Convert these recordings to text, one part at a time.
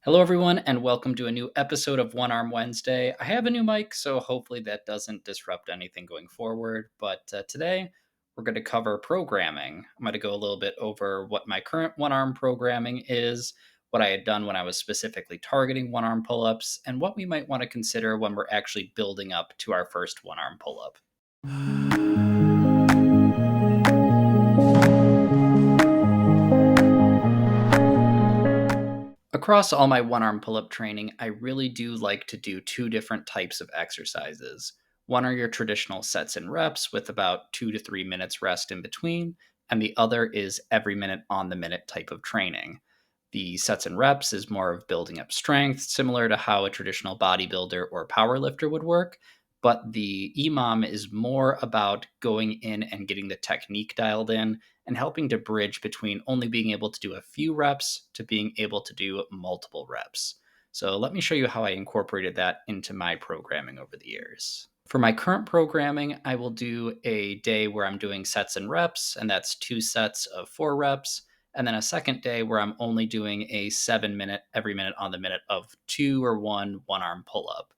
Hello, everyone, and welcome to a new episode of One Arm Wednesday. I have a new mic, so hopefully that doesn't disrupt anything going forward. But today we're going to cover programming. I'm going to go a little bit over what my current one arm programming is, what I had done when I was specifically targeting one arm pull ups, and what we might want to consider when we're actually building up to our first one arm pull up. Across all my one arm pull up training, I really do like to do two different types of exercises. One are your traditional sets and reps with about 2 to 3 minutes rest in between, and the other is every minute on the minute type of training. The sets and reps is more of building up strength, similar to how a traditional bodybuilder or powerlifter would work. But the EMOM is more about going in and getting the technique dialed in and helping to bridge between only being able to do a few reps to being able to do multiple reps. So let me show you how I incorporated that into my programming over the years. For my current programming, I will do a day where I'm doing sets and reps, and that's 2 sets of 4 reps. And then a second day where I'm only doing a 7 minute, every minute on the minute of two or one arm pull up.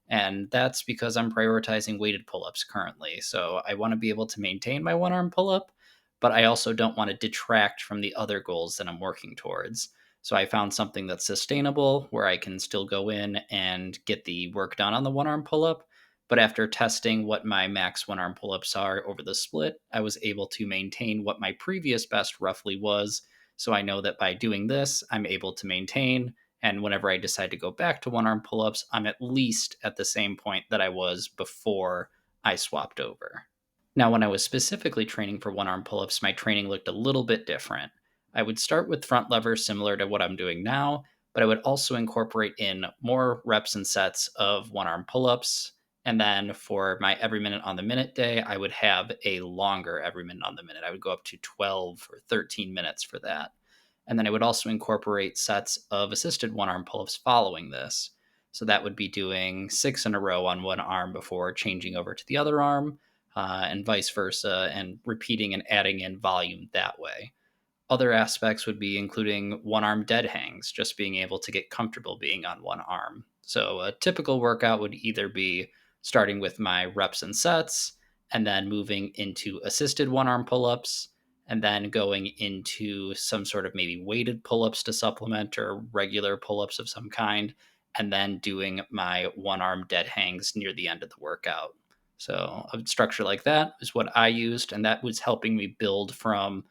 And that's because I'm prioritizing weighted pull ups currently. So I want to be able to maintain my one arm pull up, but I also don't want to detract from the other goals that I'm working towards. So I found something that's sustainable where I can still go in and get the work done on the one arm pull up. But after testing what my max one arm pull ups are over the split, I was able to maintain what my previous best roughly was. So I know that by doing this, I'm able to maintain. And whenever I decide to go back to one arm pull ups, I'm at least at the same point that I was before I swapped over. Now, when I was specifically training for one arm pull ups, my training looked a little bit different. I would start with front levers similar to what I'm doing now, but I would also incorporate in more reps and sets of one arm pull ups. And then for my every minute on the minute day, I would have a longer every minute on the minute. I would go up to 12 or 13 minutes for that. And then I would also incorporate sets of assisted one arm pull ups following this. So that would be doing 6 in a row on one arm before changing over to the other arm, and vice versa, and repeating and adding in volume that way. Other aspects would be including one arm dead hangs, just being able to get comfortable being on one arm. So a typical workout would either be starting with my reps and sets, and then moving into assisted one arm pull ups, and then going into some sort of maybe weighted pull ups to supplement or regular pull ups of some kind, and then doing my one arm dead hangs near the end of the workout. So a structure like that is what I used, and that was helping me build from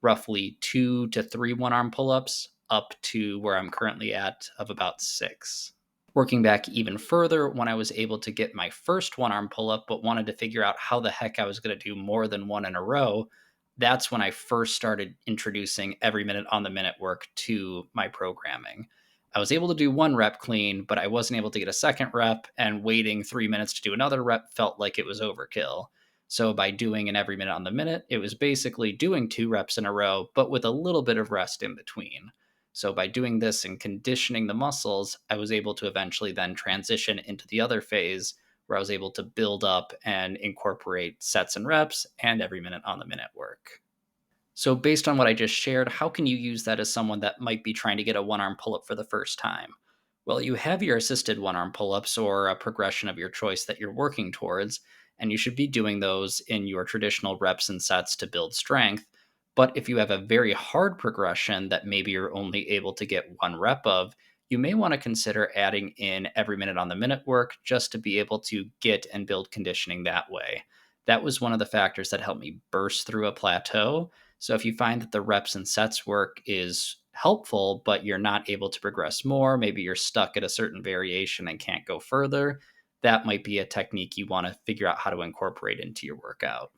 roughly 2 to 3 one arm pull ups up to where I'm currently at of about 6. Working back even further, when I was able to get my first one arm pull up, but wanted to figure out how the heck I was going to do more than one in a row, that's when I first started introducing every minute on the minute work to my programming. I was able to do one rep clean, but I wasn't able to get a second rep, and waiting 3 minutes to do another rep felt like it was overkill. So by doing an every minute on the minute, it was basically doing 2 reps in a row, but with a little bit of rest in between. So by doing this and conditioning the muscles, I was able to eventually then transition into the other phase where I was able to build up and incorporate sets and reps and every minute on the minute work. So, based on what I just shared, how can you use that as someone that might be trying to get a one arm pull up for the first time? Well, you have your assisted one arm pull ups or a progression of your choice that you're working towards, and you should be doing those in your traditional reps and sets to build strength. But if you have a very hard progression that maybe you're only able to get one rep of, you may want to consider adding in every minute on the minute work just to be able to get and build conditioning that way. That was one of the factors that helped me burst through a plateau. So if you find that the reps and sets work is helpful, but you're not able to progress more, maybe you're stuck at a certain variation and can't go further, that might be a technique you want to figure out how to incorporate into your workout.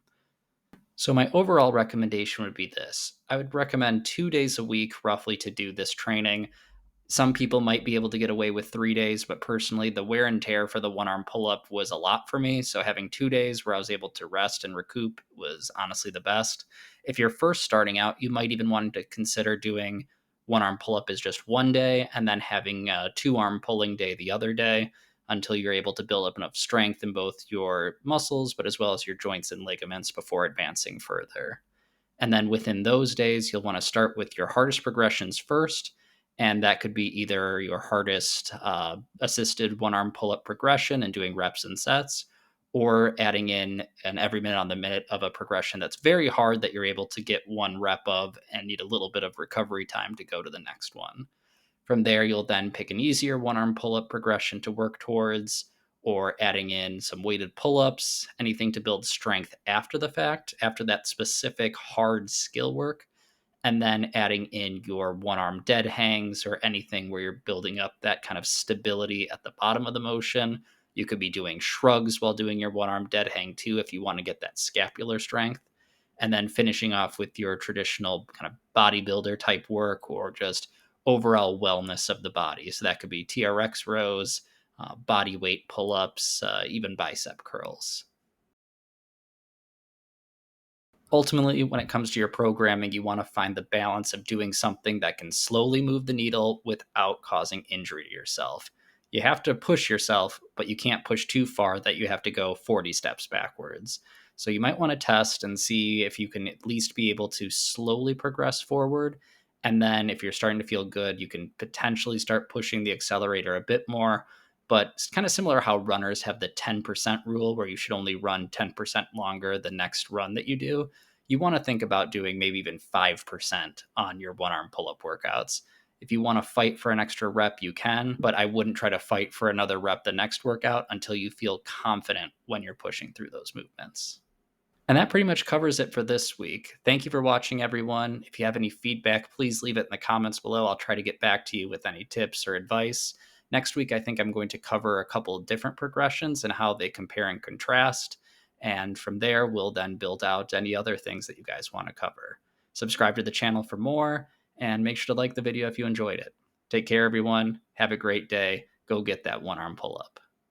So, my overall recommendation would be this: I would recommend 2 days a week roughly to do this training. Some people might be able to get away with 3 days, but personally, the wear and tear for the one arm pull up was a lot for me. So, having 2 days where I was able to rest and recoup was honestly the best. If you're first starting out, you might even want to consider doing one arm pull up as just one day and then having a 2 arm pulling day the other day until you're able to build up enough strength in both your muscles, but as well as your joints and ligaments before advancing further. And then within those days, you'll want to start with your hardest progressions first And that could be either your hardest assisted one arm pull up progression and doing reps and sets, or adding in an every minute on the minute of a progression that's very hard that you're able to get one rep of and need a little bit of recovery time to go to the next one. From there, you'll then pick an easier one arm pull up progression to work towards, or adding in some weighted pull ups, anything to build strength after the fact, after that specific hard skill work. And then adding in your one arm dead hangs or anything where you're building up that kind of stability at the bottom of the motion. You could be doing shrugs while doing your one arm dead hang too, if you want to get that scapular strength. And then finishing off with your traditional kind of bodybuilder type work or just overall wellness of the body. So that could be TRX rows, body weight pull ups, even bicep curls. Ultimately, when it comes to your programming, you want to find the balance of doing something that can slowly move the needle without causing injury to yourself. You have to push yourself, but you can't push too far that you have to go 40 steps backwards. So you might want to test and see if you can at least be able to slowly progress forward. And then if you're starting to feel good, you can potentially start pushing the accelerator a bit more. But it's kind of similar how runners have the 10% rule where you should only run 10% longer the next run that you do. You want to think about doing maybe even 5% on your one arm pull up workouts. If you want to fight for an extra rep, you can, but I wouldn't try to fight for another rep the next workout until you feel confident when you're pushing through those movements. And that pretty much covers it for this week. Thank you for watching, everyone. If you have any feedback, please leave it in the comments below. I'll try to get back to you with any tips or advice. Next week, I think I'm going to cover a couple of different progressions and how they compare and contrast. And from there, we'll then build out any other things that you guys want to cover. Subscribe to the channel for more, and make sure to like the video if you enjoyed it. Take care, everyone. Have a great day. Go get that one arm pull up.